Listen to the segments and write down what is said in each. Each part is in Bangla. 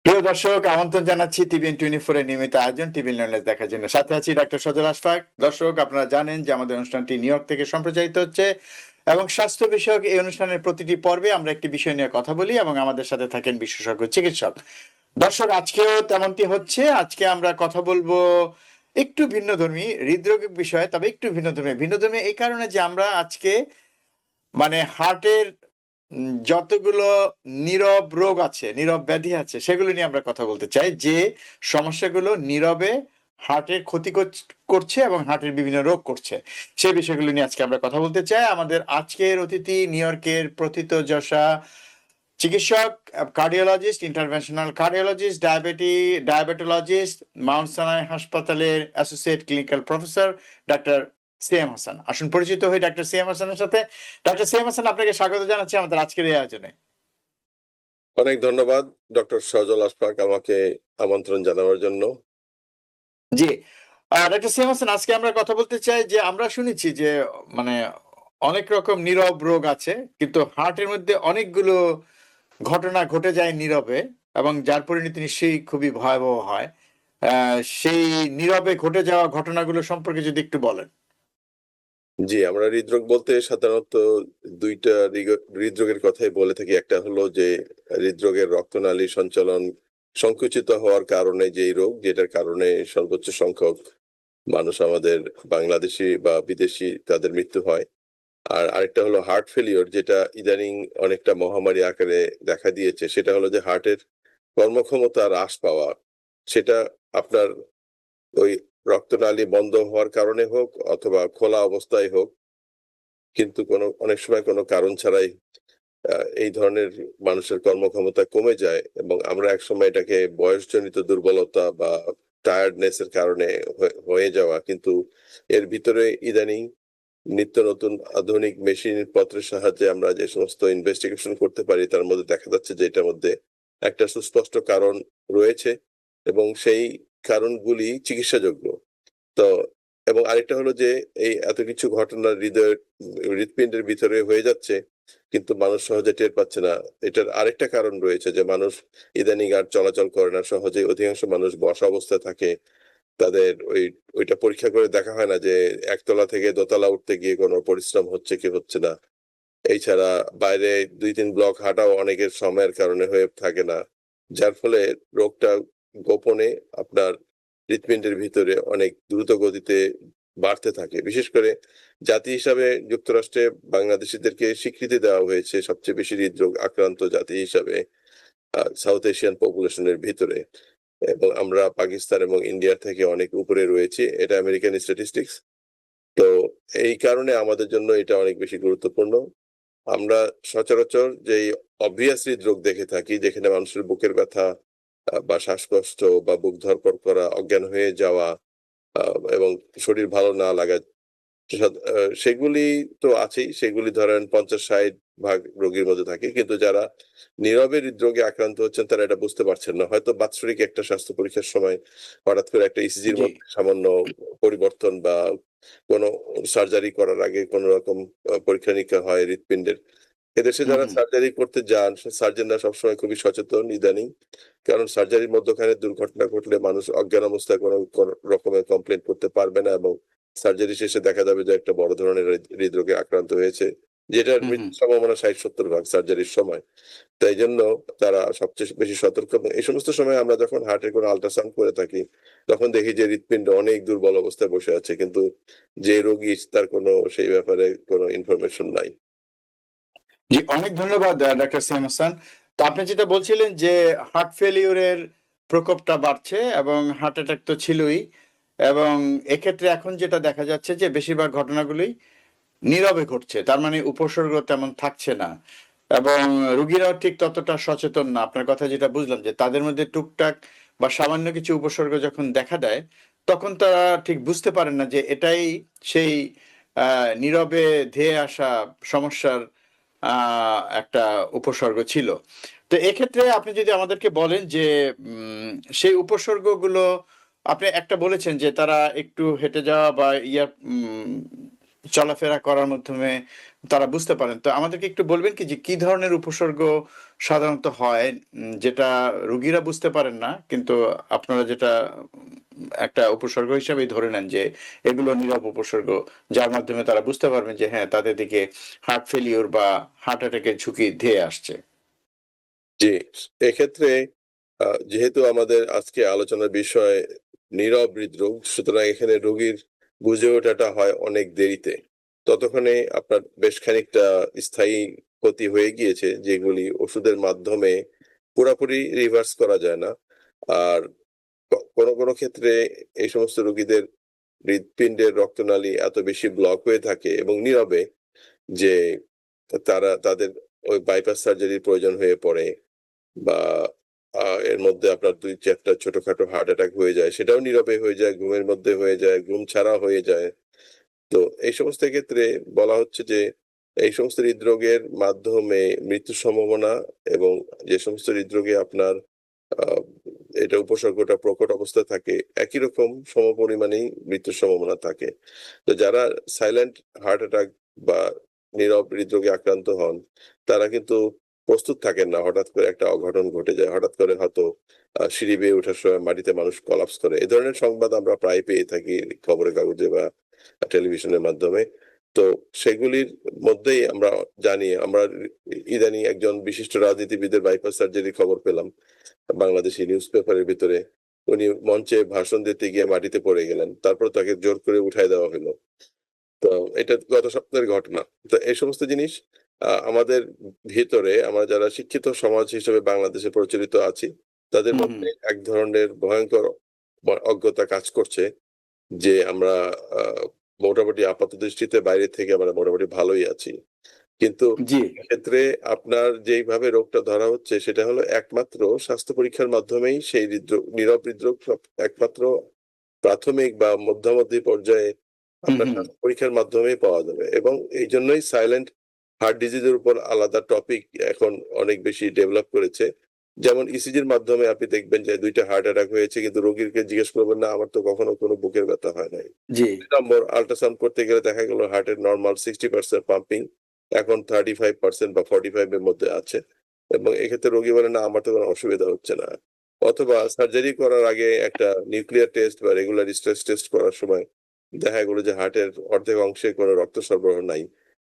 প্রিয় দর্শক, আমন্ত্রণ জানাচ্ছি TVN24 এর নিয়মিত আয়োজন টিভি নলেজ দেখার জন্য। সাথে আছি ডক্টর সজল আশফাক। দর্শক, আপনারা জানেন যে আমাদের অনুষ্ঠানটি নিউ ইয়র্ক থেকে সম্প্রচারিত হচ্ছে এবং স্বাস্থ্য বিষয়ক এই অনুষ্ঠানের প্রতিটি পর্বে আমরা একটি বিষয় নিয়ে কথা বলি এবং আমাদের সাথে থাকেন বিশেষজ্ঞ চিকিৎসক। দর্শক, আজকেও তেমনটি হচ্ছে। আজকে আমরা কথা বলবো একটু ভিন্নধর্মী হৃদরোগের বিষয়ে, তবে একটু ভিন্নধর্মী এই কারণে যে আমরা আজকে হার্টের যতগুলো নীরব রোগ আছে, নীরব ব্যাধি আছে, সেগুলো নিয়ে আমরা কথা বলতে চাই, যে সমস্যাগুলো নীরবে হার্টের ক্ষতি করছে এবং হার্টের বিভিন্ন রোগ করছে, সেই বিষয়গুলো নিয়ে আজকে আমরা কথা বলতে চাই। আমাদের আজকের অতিথি নিউ ইয়র্কের প্রথিতযশা চিকিৎসক, cardiologist, interventional cardiologist, diabetologist, Mount সানাই হাসপাতালের associate clinical professor doctor CM Hasan. আসুন পরিচিত হই ডক্টর সিএম হাসানের সাথে। ডক্টর সিএম হাসান, আপনাকে স্বাগত জানাচ্ছি আমাদের আজকের এই আয়োজনে। অনেক ধন্যবাদ ডক্টর সজল আশফাক আমাকে আমন্ত্রণ জানানোর জন্য। জি, ডক্টর সিএম হাসান, আজকে আমরা কথা বলতে চাই যে আমরা শুনেছি যে মানে অনেক রকম নীরব রোগ আছে, কিন্তু হার্টের মধ্যে অনেকগুলো ঘটনা ঘটে যায় নীরবে এবং যার পরিণতি নিশ্চয়ই খুবই ভয়াবহ হয়। সেই নীরবে ঘটে যাওয়া ঘটনাগুলো সম্পর্কে যদি একটু বলেন। জি, আমরা হৃদরোগ বলতে সাধারণত দুইটা হৃদরোগের কথাই বলে থাকি। একটা হলো যে হৃদরোগের রক্তনালী সঞ্চালন সংকুচিত হওয়ার কারণে যেই রোগ, যেটার কারণে সর্বোচ্চ সংখ্যক মানুষ আমাদের বাংলাদেশি বা বিদেশি তাদের মৃত্যু হয়। আর আরেকটা হলো হার্ট ফেলিওর, যেটা ইদানিং অনেকটা মহামারী আকারে দেখা দিয়েছে। সেটা হলো যে হার্টের কর্মক্ষমতা হ্রাস পাওয়া। সেটা আপনার ওই রক্তনালী বন্ধ হওয়ার কারণে হোক অথবা খোলা অবস্থায় হোক, কিন্তু অনেক সময় কোনো কারণ ছাড়াই এই ধরনের মানুষের কর্মক্ষমতা কমে যায় এবং আমরা একসময় এটাকে বয়সজনিত দুর্বলতা বা টায়ার্ডনেস এর কারণে হয়ে যাওয়া, কিন্তু এর ভিতরে ইদানিং নিত্য নতুন আধুনিক মেশিন পত্রের সাহায্যে আমরা যে সমস্ত ইনভেস্টিগেশন করতে পারি, তার মধ্যে দেখা যাচ্ছে যে এটার মধ্যে একটা সুস্পষ্ট কারণ রয়েছে এবং সেই কারণগুলি চিকিৎসাযোগ্য। তো এবং আরেকটা হলো যে এই এত কিছু ঘটনা হৃৎপিণ্ডের ভিতরে হয়ে যাচ্ছে, কিন্তু মানুষ সহজে টের পাচ্ছে না। এটার আরেকটা কারণ রয়েছে যে মানুষ ইদানিং আর চলাচল করে না সহজে। অধিকাংশ মানুষ বসা অবস্থায় থাকে। তাদের ওইটা পরীক্ষা করে দেখা হয় না যে একতলা থেকে দোতলা উঠতে গিয়ে কোনো পরিশ্রম হচ্ছে কি হচ্ছে না। এছাড়া বাইরে ২-৩ ব্লক হাঁটাও অনেকের সময়ের কারণে হয়ে থাকে না। যার ফলে রোগটা গোপনে আপনার হৃৎপিণ্ডের ভিতরে অনেক দ্রুত গতিতে বাড়তে থাকে। বিশেষ করে জাতি হিসাবে যুক্তরাষ্ট্রে বাংলাদেশীদেরকে স্বীকৃতি দেওয়া হয়েছে সবচেয়ে বেশি হৃদরোগ আক্রান্ত জাতি হিসাবে সাউথ এশিয়ান পপুলেশনের ভিতরে, এবং আমরা পাকিস্তান এবং ইন্ডিয়া থেকে অনেক উপরে রয়েছি। এটা আমেরিকান স্ট্যাটিস্টিক্স। তো এই কারণে আমাদের জন্য এটা অনেক বেশি গুরুত্বপূর্ণ। আমরা সচরাচর যেই অবভিয়াস হৃদরোগ দেখে থাকি, যেখানে মানুষের বুকের ব্যথা বা শ্বাসকষ্ট বা বুক ধড়ফড় করা, অজ্ঞান হয়ে যাওয়া এবং শরীর ভালো না লাগা, সেগুলি তো আছেই। সেগুলি ধরেন ৫০-৬০ ভাগ রোগীর মধ্যে থাকে। কিন্তু যারা নীরবে হৃদরোগে আক্রান্ত হচ্ছেন তারা এটা বুঝতে পারছেন না। হয়তো বাৎসরিক একটা স্বাস্থ্য পরীক্ষার সময় হঠাৎ করে একটা ইসিজির জি। মধ্যে সামান্য পরিবর্তন বা কোনো সার্জারি করার আগে কোনো রকম পরীক্ষা-নিরীক্ষা হয় হৃৎপিণ্ডের। এদেশে হুম, যারা হুম। সার্জারি করতে যান, সার্জনরা সবসময় খুবই সচেতন ইদানিং। কারণ সার্জারির মধ্যখানে দুর্ঘটনা ঘটলে মানুষ অজ্ঞান অবস্থায় কোনো রকমের কমপ্লেইন করতে পারবে না এবং সার্জারি শেষে দেখা যাবে যে একটা বড় ধরনের হৃদরোগে আক্রান্ত হয়েছে, যেটার হুম, হুম। মৃত্যুর সম্ভাবনা ৬০-৭০ ভাগ সার্জারির সময়। তাই জন্য তারা সবচেয়ে বেশি সতর্ক। এবং এই সমস্ত সময় আমরা যখন হার্টের কোনো আল্ট্রাসাউন্ড করে থাকি, তখন দেখি যে হৃৎপিণ্ড অনেক দুর্বল অবস্থায় বসে আছে, কিন্তু যে রোগী তার কোনো সেই ব্যাপারে কোনো ইনফরমেশন নাই। জি, অনেক ধন্যবাদ ডক্টর সিএম হাসান। তো আপনি যেটা বলছিলেন যে হার্ট ফেলিউরের প্রকোপটা বাড়ছে এবং হার্ট অ্যাটাক তো ছিলই, এবং এক্ষেত্রে এখন যেটা দেখা যাচ্ছে যে বেশিরভাগ ঘটনাগুলোই নীরবে ঘটছে। তার মানে উপসর্গ তেমন থাকছে না এবং রোগীরাও ঠিক ততটা সচেতন না। আপনার কথা যেটা বুঝলাম যে তাদের মধ্যে টুকটাক বা সামান্য কিছু উপসর্গ যখন দেখা দেয়, তখন তারা ঠিক বুঝতে পারেন না যে এটাই সেই নীরবে ধেয়ে আসা সমস্যার একটা উপসর্গ ছিল। তো এক্ষেত্রে আপনি যদি আমাদেরকে বলেন যে সেই উপসর্গগুলো, আপনি একটা বলেছেন যে তারা একটু হেঁটে যাওয়া বা চলাফেরা করার মাধ্যমে তারা বুঝতে পারেন। তো আমাদেরকে একটু বলবেন কি যে কি ধরনের উপসর্গ সাধারণত হয়, যেটা রোগীরা বুঝতে পারেন না, কিন্তু আপনারা যেটা একটা উপসর্গ হিসাবেই ধরে নেন যে এগুলো নীরব উপসর্গ, যার মাধ্যমে তারা বুঝতে পারবেন যে হ্যাঁ, তাদের দিকে হার্ট ফেলিওর বা হার্ট অ্যাটাকের ঝুঁকি ধেয়ে আসছে। জি, এক্ষেত্রে যেহেতু আমাদের আজকে আলোচনার বিষয় নীরব হৃদরোগ, সুতরাং এখানে রোগীর বুঝে ওঠাটা হয় অনেক দেরিতে। ততক্ষণে আপনার বেশ খানিকটা স্থায়ী ক্ষতি হয়ে গিয়েছে, যেগুলি ওষুধের মাধ্যমে পুরাপুরি রিভার্স করা যায় না। আর কোনো, কোনো ক্ষেত্রে এই সমস্ত রোগীদের হৃৎপিণ্ডের রক্তনালী এত বেশি ব্লক হয়ে থাকে এবং নীরবে যে তাদের ওই বাইপাস সার্জারির প্রয়োজন হয়ে পড়ে, বা এর মধ্যে আপনার ২-৪ টা ছোটখাটো হার্ট অ্যাটাক হয়ে যায়। সেটাও নীরবে হয়ে যায়, ঘুমের মধ্যে হয়ে যায়, ঘুম ছাড়া হয়ে যায়। তো এই সমস্ত ক্ষেত্রে বলা হচ্ছে যে এই সমস্ত হৃদরোগের মাধ্যমে মৃত্যুর সম্ভাবনা, এবং যে সমস্ত হৃদরোগে আপনার আ এটা উপসর্গটা প্রকট অবস্থায় থাকে, একই রকম সমপরিমাণেই মৃত্যুর সম্ভাবনা থাকে। তো যারা সাইলেন্ট হার্ট অ্যাটাক বা নীরব হৃদরোগে আক্রান্ত হন, তারা কিন্তু প্রস্তুত থাকেন না। হঠাৎ করে একটা অঘটন ঘটে যায়। হঠাৎ করে হয়তো সিঁড়ি বেয়ে ওঠার সময় মাটিতে মানুষ কোলাপস করে। এ ধরনের সংবাদ আমরা প্রায় পেয়ে থাকি খবরের কাগজে বা টেলিভিশনের মাধ্যমে। তো সেগুলির মধ্যেই আমরা জানি, আমরা ইদানিং একজন বিশিষ্ট রাজনীতিবিদের বাইপাস সার্জারির খবর পেলাম বাংলাদেশি নিউজ পেপারের ভিতরে। উনি মঞ্চে ভাষণ দিতে গিয়ে মাটিতে পড়ে গেলেন। তারপর তাকে জোর করে উঠায় দেওয়া হলো। তো এটা গত সপ্তাহের ঘটনা। তো এই সমস্ত জিনিস আমাদের ভিতরে, আমরা যারা শিক্ষিত সমাজ হিসেবে বাংলাদেশে প্রচলিত আছি, তাদের হুম, হুম। মধ্যে এক ধরনের ভয়ংকর অজ্ঞতা কাজ করছে যে আমরা আ মোটামুটি আপাতদৃষ্টিতে বাইরে থেকে আমরা মোটামুটি ভালোই আছি। কিন্তু জি। এক্ষেত্রে আপনার যেইভাবে রোগটা ধরা হচ্ছে সেটা হলো একমাত্র স্বাস্থ্য পরীক্ষার মাধ্যমেই সেই নীরব হৃদরোগ একমাত্র প্রাথমিক বা মধ্যাবধি পর্যায়ে হুম, আপনার হুম। স্বাস্থ্য পরীক্ষার মাধ্যমেই পাওয়া যাবে, এবং এইজন্যই সাইলেন্ট হার্ট ডিজিজের উপর আলাদা টপিক এখন অনেক বেশি ডেভেলপ করেছে। যেমন ইসিজির মাধ্যমে আপনি দেখবেন যে ২ টা হার্ট অ্যাটাক হয়েছে, কিন্তু রোগীকে জিজ্ঞেস করবেন না, আমার তো কখনো কোনো বুকের ব্যথা হয় নাই। জি। ২ নম্বর, আল্ট্রাসাউন্ড করতে গেলে দেখা গেল হার্টের নরমাল 60% পাম্পিং এখন 35% বা 45 এর মধ্যে আছে। এবং এক্ষেত্রে রোগী বলে, না আমার তো কোনো অসুবিধা হচ্ছে না। অথবা সার্জারি করার আগে একটা নিউক্লিয়ার টেস্ট বা রেগুলার স্ট্রেস টেস্ট করার সময় দেখা গেল যে হার্টের অর্ধেক অংশে কোনো রক্ত সরবরাহ নাই।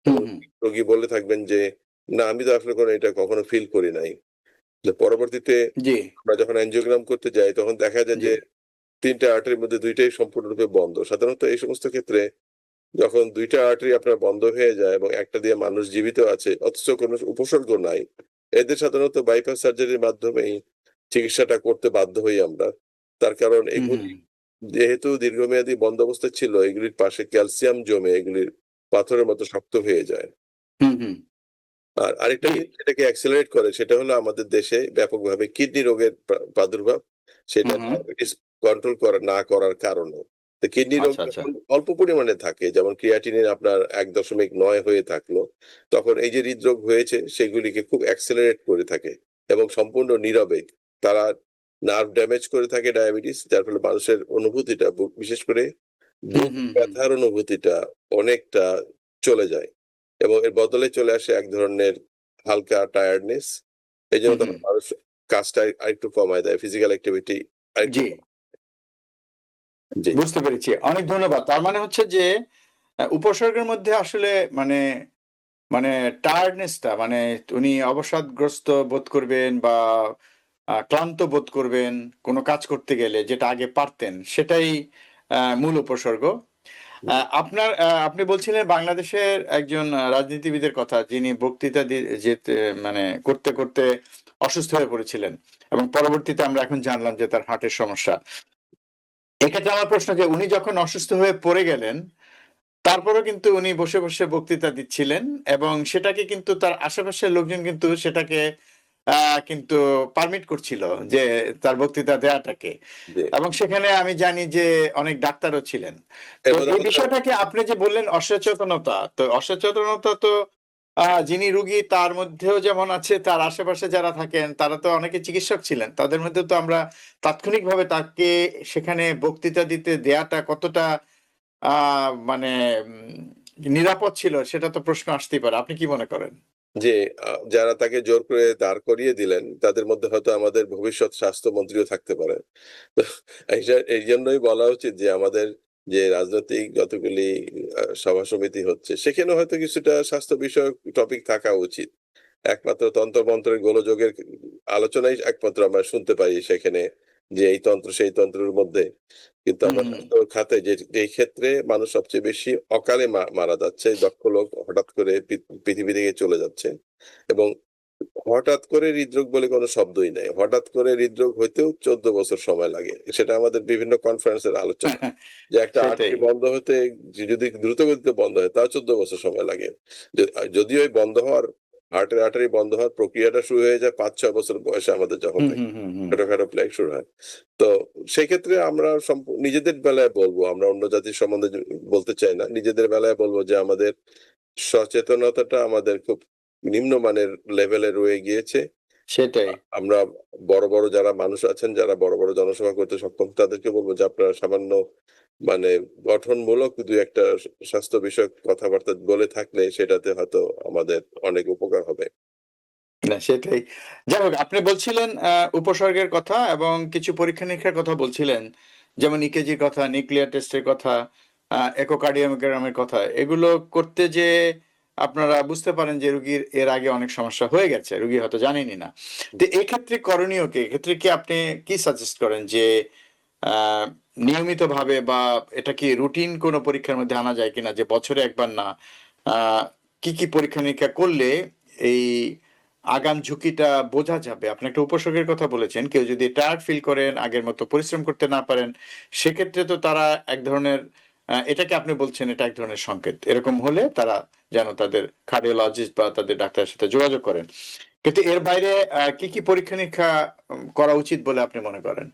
হুম, এবং হুম। রোগী বলে থাকবেন যে, "না আমি তো আসলে কোনো এটা কখনো ফিল করি নাই।" তো পরবর্তীতে জি, আমরা যখন এনজিওগ্রাম করতে যাই তখন দেখা যায় জি। যে ৩ টা আর্টারির মধ্যে ২ টাই সম্পূর্ণরূপে বন্ধ। সাধারণত এই সমস্ত ক্ষেত্রে যখন ২ টা আর্টারি আপনার বন্ধ হয়ে যায় এবং একটা দিয়ে মানুষ জীবিত আছে অথচ কোনো উপসর্গ নাই, এদের সাধারণত বাইপাস সার্জারির মাধ্যমেই চিকিৎসাটা করতে বাধ্য হই আমরা। তার কারণ হুম, হুম। এগুলি যেহেতু দীর্ঘমেয়াদী বন্ধ অবস্থায় ছিল, এগুলির পাশে ক্যালসিয়াম জমে এগুলির পাথরের মতো শক্ত হয়ে যায়। হুম, হুম। আর আরেকটা জি। জিনিস যেটাকে অ্যাক্সেলারেট করে সেটা হলো আমাদের দেশে ব্যাপকভাবে কিডনি রোগের প্রাদুর্ভাব। সেটা হুম, হুম। ডায়াবেটিস কন্ট্রোল না করার কারণে। তো কিডনি রোগ আচ্ছা, আচ্ছা। যখন অল্প পরিমাণে থাকে, যেমন ক্রিয়াটিনিন আপনার ১.৯ হয়ে থাকলো, তখন এই যে হৃদরোগ হয়েছে সেগুলিকে খুব অ্যাক্সেলারেট করে থাকে এবং সম্পূর্ণ নীরবে তারা নার্ভ ড্যামেজ করে থাকে ডায়াবেটিস, যার ফলে মানুষের অনুভূতিটা বিশেষ করে হুম, বুক হুম, হুম। ব্যথার অনুভূতিটা অনেকটা চলে যায়। এবং এর বদলে চলে আসে এক ধরনের হালকা টায়ার্ডনেস। এজন্য হুম, হুম। তখন মানুষ কাজটা আরেকটু কমায় দেয়। ফিজিক্যাল অ্যাক্টিভিটি আরেকটু জি, জি। বুঝতে পেরেছি। অনেক ধন্যবাদ। তার মানে হচ্ছে যে উপসর্গের মধ্যে আসলে মানে মানে টায়ার্ডনেস টা মানে উনি অবসাদগ্রস্ত বোধ করবেন বা ক্লান্ত বোধ করবেন কোনো কাজ করতে গেলে, যেটা আগে পারতেন সেটাই মূল উপসর্গ। হুম, আপনি বলছিলেন বাংলাদেশের একজন রাজনীতিবিদের কথা, যিনি বক্তৃতা যেতে মানে করতে, করতে অসুস্থ হয়ে পড়েছিলেন এবং পরবর্তীতে আমরা এখন জানলাম যে তার হার্টের সমস্যা। এক্ষেত্রে আমার প্রশ্ন, যে উনি যখন অসুস্থ হয়ে পড়ে গেলেন, তারপরেও কিন্তু উনি বসে, বসে বক্তৃতা দিচ্ছিলেন এবং সেটাকে কিন্তু তার আশেপাশের লোকজন কিন্তু সেটাকে আ কিন্তু পারমিট করছিল যে তার বক্তৃতা দেওয়াটাকে। জি। এবং সেখানে আমি জানি যে অনেক ডাক্তারও ছিলেন। এর তো মধ্যে এই আমাদের বিষয়টাকে আপনি যে বললেন অসচেতনতা, তো অসচেতনতা তো যিনি রোগী তার মধ্যেও যেমন আছে, তার আশেপাশে যারা থাকেন তারা তো অনেকে চিকিৎসক ছিলেন। তাদের মধ্যে তো আমরা তাৎক্ষণিকভাবে তাকে সেখানে বক্তৃতা দিতে দেয়াটা কতটা আ মানে নিরাপদ ছিল সেটা তো প্রশ্ন আসতেই পারে। আপনি কি মনে করেন? যে যারা তাকে জোর করে দাঁড় করিয়ে দিলেন তাদের মধ্যে হয়তো আমাদের ভবিষ্যৎ স্বাস্থ্যমন্ত্রীও থাকতে পারেন। তো এই জন্যই বলা উচিত যে আমাদের যে রাজনৈতিক যতগুলি সভা সমিতি হচ্ছে সেখানে হয়তো কিছুটা স্বাস্থ্য বিষয়ক টপিক থাকা উচিত। একমাত্র তন্ত্রমন্ত্রের গোলযোগের আলোচনাই একমাত্র আমরা শুনতে পাই সেখানে, যে এই তন্ত্র সেই তন্ত্রের মধ্যে। কিন্তু হুম আমরা হুম স্বাস্থ্য খাতে যে ক্ষেত্রে মানুষ সবচেয়ে বেশি অকালে মারা যাচ্ছে, দক্ষ লোক হঠাৎ করে পৃথিবী থেকে চলে যাচ্ছে, এবং হঠাৎ করে হৃদরোগ বলে কোনো শব্দই নাই। হঠাৎ করে হৃদরোগ হইতেও ১৪ বছর সময় লাগে। সেটা আমাদের বিভিন্ন কনফারেন্সের আলোচনা। যে একটা সেটাই। আর্টারি বন্ধ হতে যদি দ্রুত গতিতে বন্ধ হয় তাও ১৪ বছর সময় লাগে। যদিও এই বন্ধ হওয়ার হার্টের আর্টারি বন্ধ হওয়ার প্রক্রিয়াটা শুরু হয়ে যায় ৫-৬ বছর বয়সে আমাদের যখন হুম থেকে হুম হুম হুম ছোটখাটো প্লেগ শুরু হয়। তো সেক্ষেত্রে আমরা নিজেদের বেলায় বলবো, আমরা অন্য জাতির সম্বন্ধে বলতে চাই না। নিজেদের বেলায় বলবো যে আমাদের সচেতনতাটা আমাদের খুব নিম্নমানের লেভেলে রয়ে গিয়েছে। সেটাই। আমরা বড় যারা মানুষ আছেন, যারা বড় জনসভা করতে সক্ষম তাদেরকে বলবো যে আপনারা সামান্য মানে গঠনমূলক ২-১ টা স্বাস্থ্য বিষয়ক কথাবার্তা বলে থাকলে সেটাতে হয়তো আমাদের অনেক উপকার হবে। না সেটাই। যাই হোক আপনি বলছিলেন উপসর্গের কথা এবং কিছু পরীক্ষা-নিরীক্ষার কথা বলছিলেন। যেমন ইকেজির কথা, নিউক্লিয়ার টেস্টের কথা, এর কথা। এগুলো করতে যেয়ে আপনারা বুঝতে পারেন যে রোগীর এর আগে অনেক সমস্যা হয়ে গেছে। রোগী হয়তো জানেনই না। তো এক্ষেত্রে করণীয় কি? এক্ষেত্রে কি আপনি কি সাজেস্ট করেন যে আ নিয়মিতভাবে বা এটা কি রুটিন কোনো পরীক্ষার মধ্যে আনা যায় কিনা? যে বছরে একবার না আ কি পরীক্ষা-নিরীক্ষা করলে এই আগাম ঝুঁকিটা বোঝা যাবে? আপনি একটা উপসর্গের কথা বলেছেন। কেউ যদি টায়ার্ড ফিল করেন, আগের মতো পরিশ্রম করতে না পারেন, সেক্ষেত্রে তো তারা এক ধরনের এটাকে আপনি বলছেন এটা এক ধরনের সংকেত। এরকম হলে তারা যেন তাদের কার্ডিওলজিস্ট বা তাদের ডাক্তারের সাথে যোগাযোগ করেন। কিন্তু এর বাইরে কি পরীক্ষা-নিরীক্ষা করা উচিত বলে আপনি মনে করেন?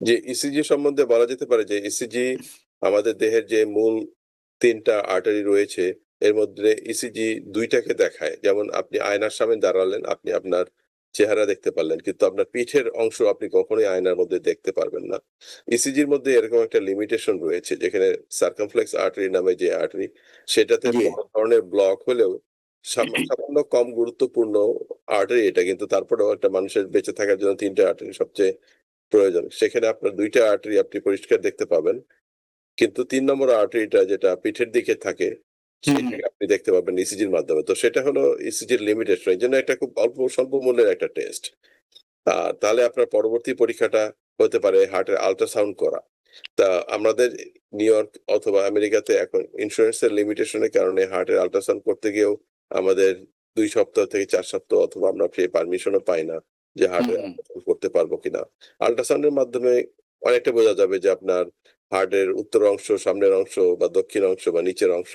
যে ইসিজি সম্বন্ধে বলা যেতে পারে যে ইসিজি আমাদের দেহের যে মূল ৩ টা আর্টারি রয়েছে এর মধ্যে ইসিজি ২ টাকে দেখায়। যেমন আপনি আয়নার সামনে দাঁড়ালেন, আপনি আপনার চেহারা দেখতে পারলেন। কিন্তু আপনার পিঠের অংশ আপনি কখনোই আয়নার মধ্যে দেখতে পারবেন না। ইসিজির মধ্যে এরকম একটা লিমিটেশন রয়েছে যেখানে সার্কামফ্লেক্স আর্টারি নামে যে আর্টারি সেটাতে জি। কোন ধরনের ব্লক হলেও সামান্য কম গুরুত্বপূর্ণ আর্টারি এটা, কিন্তু তারপরেও একটা মানুষের বেঁচে থাকার জন্য ৩ টা আর্টারি সবচেয়ে প্রয়োজন। সেখানে আপনার ২ টা আর্টারি আপনি পরিষ্কার দেখতে পাবেন। কিন্তু ৩ নম্বর আর্টারিটা যেটা পিঠের দিকে থাকে, হুম, হুম। সেটাকে আপনি দেখতে পাবেন ইসিজির মাধ্যমে। তো সেটা হলো ইসিজির লিমিটেশন। এজন্য একটা খুব স্বল্প মূল্যের একটা টেস্ট। তাহলে আপনার পরবর্তী পরীক্ষাটা হতে পারে হার্টের আল্ট্রাসাউন্ড করা। তা আমাদের নিউ ইয়র্ক অথবা আমেরিকাতে এখন ইন্সুরেন্স এর লিমিটেশন এর কারণে হার্টের আল্ট্রাসাউন্ড করতে গিয়েও আমাদের ২ সপ্তাহ থেকে ৪ সপ্তাহ অথবা আমরা সেই পারমিশনও পাই না যে হুম, হার্টের হুম। আল্ট্রাসাউন্ড করতে পারবো কিনা। আল্ট্রাসাউন্ড এর মাধ্যমে অনেকটা বোঝা যাবে যে আপনার হার্টের উত্তর অংশ, সামনের অংশ বা দক্ষিণ অংশ বা নিচের অংশ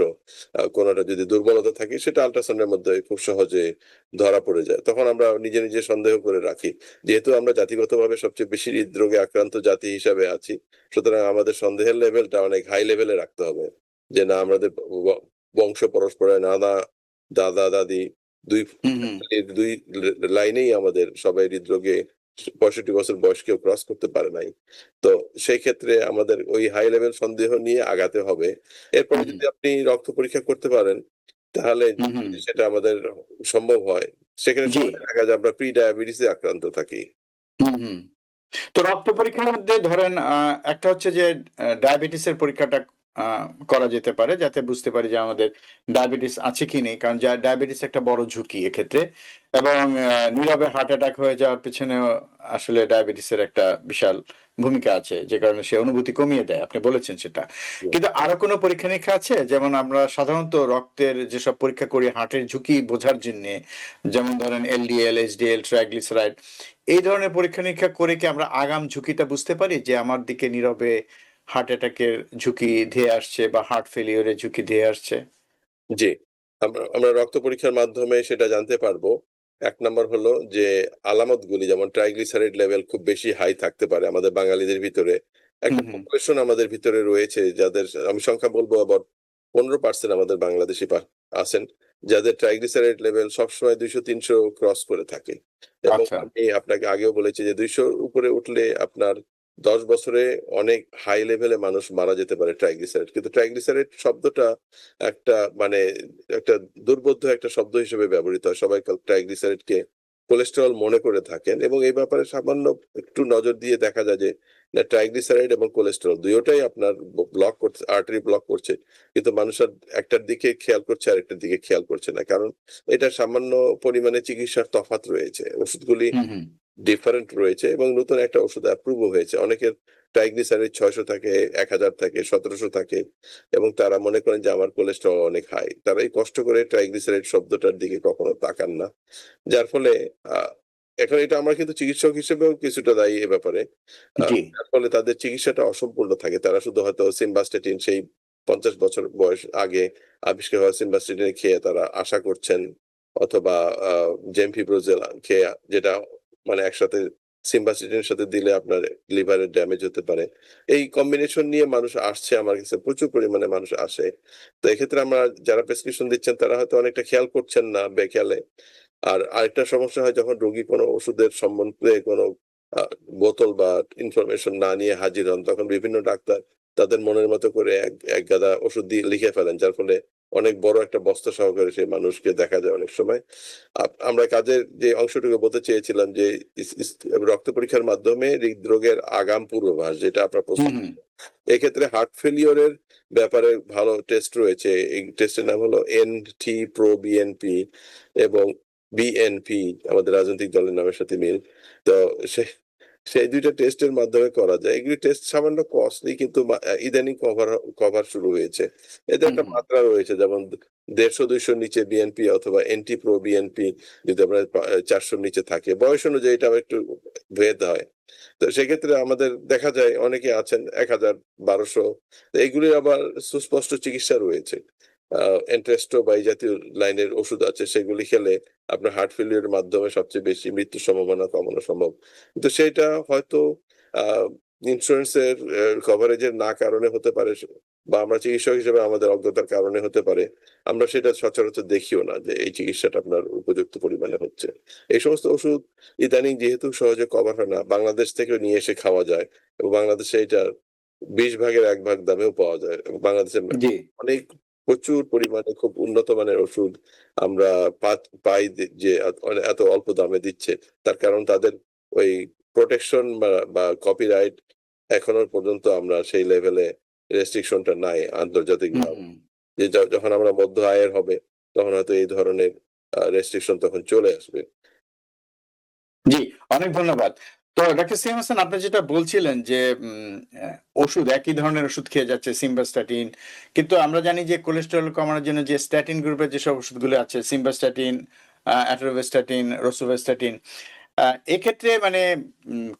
কোনটা যদি দুর্বলতা থাকে সেটা আল্ট্রাসাউন্ড এর মধ্যে খুব সহজে ধরা পড়ে যায়। তখন আমরা নিজে সন্দেহ করে রাখি। যেহেতু আমরা জাতিগতভাবে সবচেয়ে বেশি হৃদরোগে আক্রান্ত জাতি হিসাবে আছি, সুতরাং আমাদের সন্দেহের লেভেলটা অনেক হাই লেভেলে রাখতে হবে। যে না আমাদের বংশ পরস্পরে নানা দাদা-দাদি ২ হুম, হুম। ফ্যামিলির ২ লাইনেই আমাদের সবাই হৃদরোগে ৬৫ বছর বয়স কেউ ক্রস করতে পারে নাই। তো সেই ক্ষেত্রে আমাদের ওই হাই লেভেল সন্দেহ নিয়ে আগাতে হবে। এরপরে হুম, হুম। যদি আপনি রক্ত পরীক্ষা করতে পারেন, তাহলে হুম, হুম। যদি সেটা আমাদের সম্ভব হয়, সেখানে জি। সহজে দেখা যায় আমরা প্রি-ডায়াবেটিস এ আক্রান্ত থাকি। হুম, হুম। তো রক্ত পরীক্ষার মধ্যে ধরেন একটা হচ্ছে যে ডায়াবেটিসের পরীক্ষাটা আ করা যেতে পারে যাতে বুঝতে পারি যে আমাদের ডায়াবেটিস আছে কি নেই। কারণ ডায়াবেটিস একটা বড় ঝুঁকি এক্ষেত্রে। এবং নীরবে হার্ট অ্যাটাক হয়ে যাওয়ার পেছনেও আসলে ডায়াবেটিসের একটা বিশাল ভূমিকা আছে। যে কারণে সে অনুভূতি কমিয়ে দেয়। আপনি বলেছেন সেটা। হুম। কিন্তু আরো কোনো পরীক্ষা-নিরীক্ষা আছে? যেমন আমরা সাধারণত রক্তের যেসব পরীক্ষা করি হার্টের ঝুঁকি বোঝার জন্যে, যেমন ধরেন এলডিএল, এইচডিএল, ট্রাইগ্লিসারাইড এই ধরনের পরীক্ষা-নিরীক্ষা করে কি আমরা আগাম ঝুঁকিটা বুঝতে পারি যে আমার দিকে নীরবে হার্ট অ্যাটাকের ঝুঁকি ধেয়ে আসছে বা হার্ট ফেইলিউর এর ঝুঁকি ধেয়ে আসছে? জি। আমরা রক্ত পরীক্ষার মাধ্যমে সেটা জানতে পারবো। ১ নাম্বার হলো যে আলামতগুলি যেমন ট্রাইগ্লিসারাইড লেভেল খুব বেশি হাই থাকতে পারে আমাদের বাঙালিদের ভিতরে। হুম, একটা হুম। পপুলেশন আমাদের ভিতরে রয়েছে যাদের আমি সংখ্যা বলবো আবার ১৫% আমাদের বাংলাদেশী আছেন যাদের ট্রাইগ্লিসারাইড লেভেল সবসময় ২০০-৩০০ ক্রস করে থাকে। এবং আচ্ছা। আমি আপনাকে আগেও বলেছি যে ২০০ র উপরে উঠলে আপনার 10 বছরে অনেক হাই লেভেলে মানুষ মারা যেতে পারে ট্রাইগ্লিসারাইড। কিন্তু ট্রাইগ্লিসারাইড শব্দটা একটা মানে একটা দুর্বোধ্য একটা শব্দ হিসেবে ব্যবহৃত হয়। সবাই ট্রাইগ্লিসারাইডকে কোলেস্টেরল মনে করে থাকেন এবং এই ব্যাপারে সামান্য একটু নজর দিয়ে দেখা যায় যে না, ট্রাইগ্লিসারাইড এবং কোলেস্টেরল দুটোটাই আপনার ব্লক করছে, আর্টারি ব্লক করছে। কিন্তু মানুষের একটার দিকে খেয়াল করছে আরেকটার দিকে খেয়াল করছে না। কারণ এটা সামান্য পরিমাণে চিকিৎসার তফাৎ রয়েছে। ওষুধগুলি হুম, হুম। ডিফারেন্ট রয়েছে এবং নতুন একটা ওষুধ অ্যাপ্রুভও হয়েছে। অনেকের ট্রাইগ্লিসারাইড ৬০০ থাকে, ১০০০ থাকে, ১৭০০ থাকে এবং তারা মনে করেন যে আমার কোলেস্টেরল অনেক হাই। তারা এই কষ্ট করে ট্রাইগ্লিসারাইড শব্দটার দিকে কখনো তাকান না। যার ফলে আ এখন এটা আমরা কিন্তু চিকিৎসক হিসেবেও কিছুটা দায়ী এ ব্যাপারে। জি। যার ফলে তাদের চিকিৎসাটা অসম্পূর্ণ থাকে। তারা শুধু হয়তো সিম্বাস্টেটিন সেই ৫০ বছর বয়স আগে আবিষ্কার হওয়া সিম্বাস্টেটিন খেয়ে তারা আশা করছেন অথবা আ জেমফিব্রোজেল খেয়ে যেটা মানে একসাথে সিম্বাস্টেটিনের সাথে দিলে আপনার লিভারের ড্যামেজ হতে পারে। এই কম্বিনেশন নিয়ে মানুষ আসছে আমার কাছে প্রচুর পরিমাণে মানুষ আসে। তো এক্ষেত্রে আমরা যারা প্রেসক্রিপশন দিচ্ছেন তারা হয়তো অনেকটা খেয়াল করছেন না বেখেয়ালে। আর আরেকটা সমস্যা হয় যখন রোগী কোনো ওষুধের সম্বন্ধে কোনো আ বোতল বা ইনফরমেশন না নিয়ে হাজির হন, তখন বিভিন্ন ডাক্তার তাদের মনের মতো করে এক গাদা ওষুধ দিয়ে লিখে ফেলেন। যার ফলে অনেক বড় একটা বস্তা সহকারে সেই মানুষকে দেখা যায় অনেক সময়। আমরা কাজের যে অংশটুকু বলতে চেয়েছিলাম যে ইস রক্ত পরীক্ষার মাধ্যমে হৃদরোগের আগাম পূর্বাভাস যেটা আপনার প্রশ্ন। হুম, হুম। এক্ষেত্রে হার্ট ফেলিউর এর ব্যাপারে ভালো টেস্ট রয়েছে। এই টেস্টের নাম হলো NT-proBNP এবং BNP আমাদের রাজনৈতিক দলের নামের সাথে মিল। তো সে সেই ২ টা টেস্টের মাধ্যমে করা যায়। এগুলি টেস্ট সামান্য কস্টলি কিন্তু ইদানিং কভার শুরু হয়েছে। এতে হুম, একটা হুম। মাত্রা রয়েছে যেমন ১৫০-২০০ র নিচে বিএনপি অথবা NT-proBNP যদি আপনার ৪০০ র নিচে থাকে। বয়স অনুযায়ী এটা আবার একটু ভেদ হয়। তো সেক্ষেত্রে আমাদের দেখা যায় অনেকে আছেন ১,০০০, ১,২০০ এগুলির আবার সুস্পষ্ট চিকিৎসা রয়েছে। এন্ট্রেস্টো বা এই জাতীয় লাইনের ওষুধ আছে সেগুলি খেলে আপনার হার্ট ফেইলিউর এর মাধ্যমে সবচেয়ে বেশি মৃত্যুর সম্ভাবনা কমানো সম্ভব। কিন্তু সেইটা হয়তো আ ইন্সুরেন্স এর কভারেজের না কারণে হতে পারে বা আমরা চিকিৎসক হিসেবে আমাদের অজ্ঞতার কারণে হতে পারে। আমরা সেটা সচরাচর দেখিও না যে এই চিকিৎসাটা আপনার উপযুক্ত পরিমাণে হচ্ছে। এই সমস্ত ওষুধ ইদানিং যেহেতু সহজে কভার হয় না, বাংলাদেশ থেকেও নিয়ে এসে খাওয়া যায় এবং বাংলাদেশে এটার ২০ ভাগের ১ ভাগ দামেও পাওয়া যায় এবং বাংলাদেশের জি। অনেক প্রচুর পরিমাণে খুব উন্নত মানের ওষুধ আমরা পাই যে এত অল্প দামে দিচ্ছে। তার কারণ তাদের ওই প্রোটেকশন বা কপিরাইট এখনো পর্যন্ত আমরা সেই লেভেলে রেস্ট্রিকশনটা নাই হুম, আন্তর্জাতিকভাবে। হুম। যে যখন আমরা মধ্য আয়ের হবে তখন হয়তো এই ধরনের রেস্ট্রিকশন তখন চলে আসবে। জি, অনেক ধন্যবাদ। তো ডাক্তার সিয়াম হাসান আপনি যেটা বলছিলেন যে ওষুধ একই ধরনের ওষুধ খেয়ে যাচ্ছে সিম্বাস্ট্যাটিন। কিন্তু আমরা জানি যে কোলেস্টেরল কমানোর জন্য যে স্ট্যাটিন গ্রুপের যেসব ওষুধগুলো আছে সিম্বাস্ট্যাটিন, অ্যাট্রোভেস্টাটিন, রোসুভেস্টাটিন আ এক্ষেত্রে মানে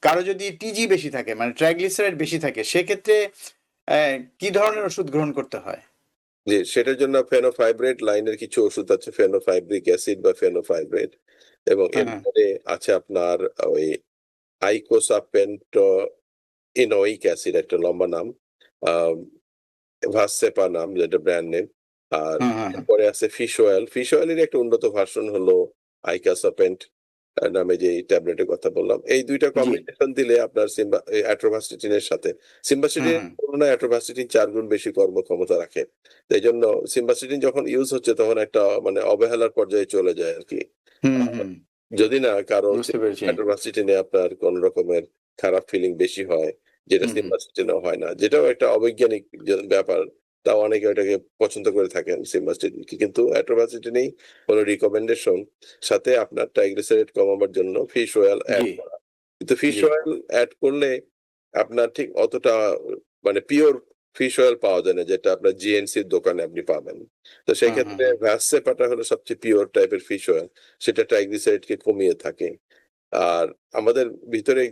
কারো যদি টিজি বেশি থাকে মানে ট্রাইগ্লিসারাইড বেশি থাকে সেক্ষেত্রে অ্যা কি ধরনের ওষুধ গ্রহণ করতে হয়? জি, সেটার জন্য ফেনোফাইব্রেট লাইনের কিছু ওষুধ আছে ফেনোফাইব্রিক অ্যাসিড বা ফেনোফাইব্রেট এবং হ্যাঁ, হ্যাঁ। এরপরে আছে আপনার ওই আইকোসাপেন্টো ইনোইক অ্যাসিড একটা লম্বা নাম। আম ভাসসেপা নাম যেটা ব্র্যান্ড নেম। আর হ্যাঁ, হ্যাঁ, হ্যাঁ। এরপরে আছে ফিশ অয়েল। ফিশ অয়েলেরই একটা উন্নত ভার্সন হলো আইকাসাপেন্ট নামে যে ট্যাবলেটের কথা বললাম। এই ২ টা জি। কম্বিনেশন দিলে আপনার অ্যাট্রোভাস্টিটিন এর সাথে হুম, সিম্বাস্টিটিন এর হুম। তুলনায় অ্যাট্রোভাস্টিটিন ৪ গুণ বেশি কর্মক্ষমতা রাখে। তো এইজন্য সিম্বাস্টিটিন যখন ইউজ হচ্ছে তখন একটা মানে অবহেলার পর্যায়ে চলে যায় আরকি। হুম, আ হুম। যদি না কারো বুঝতে পেরেছি। অ্যাট্রোভাস্টিটিনে আপনার কোন রকমের খারাপ ফিলিং বেশি হয়, যেটা হুম, হুম। সিম্বাস্টিটিনে হয় না। যেটাও একটা অবৈজ্ঞানিক ব্যাপার। তাও অনেকে ওটাকে পছন্দ করে থাকেন সিম্বাস্টিটিনকে। কিন্তু অ্যাট্রোভাস্টিটিনেই হলো রিকমেন্ডেশন সাথে আপনার ট্রাইগ্লিসারাইড কমাবার জন্য ফিশ অয়েল জি, এড করা। কিন্তু ফিশ জি। অয়েল এড করলে আপনার ঠিক অতটা মানে পিওর ফিশ অয়েল পাওয়া যায় না যেটা আপনার জিএনসির দোকানে আপনি পাবেন। তো হুম, হুম, সেক্ষেত্রে হুম। ভাসসেপাটা হলো সবচেয়ে পিওর টাইপের ফিশ অয়েল। সেটা ট্রাইগ্লিসারাইডকে কমিয়ে থাকে। আর আমাদের ভিতরে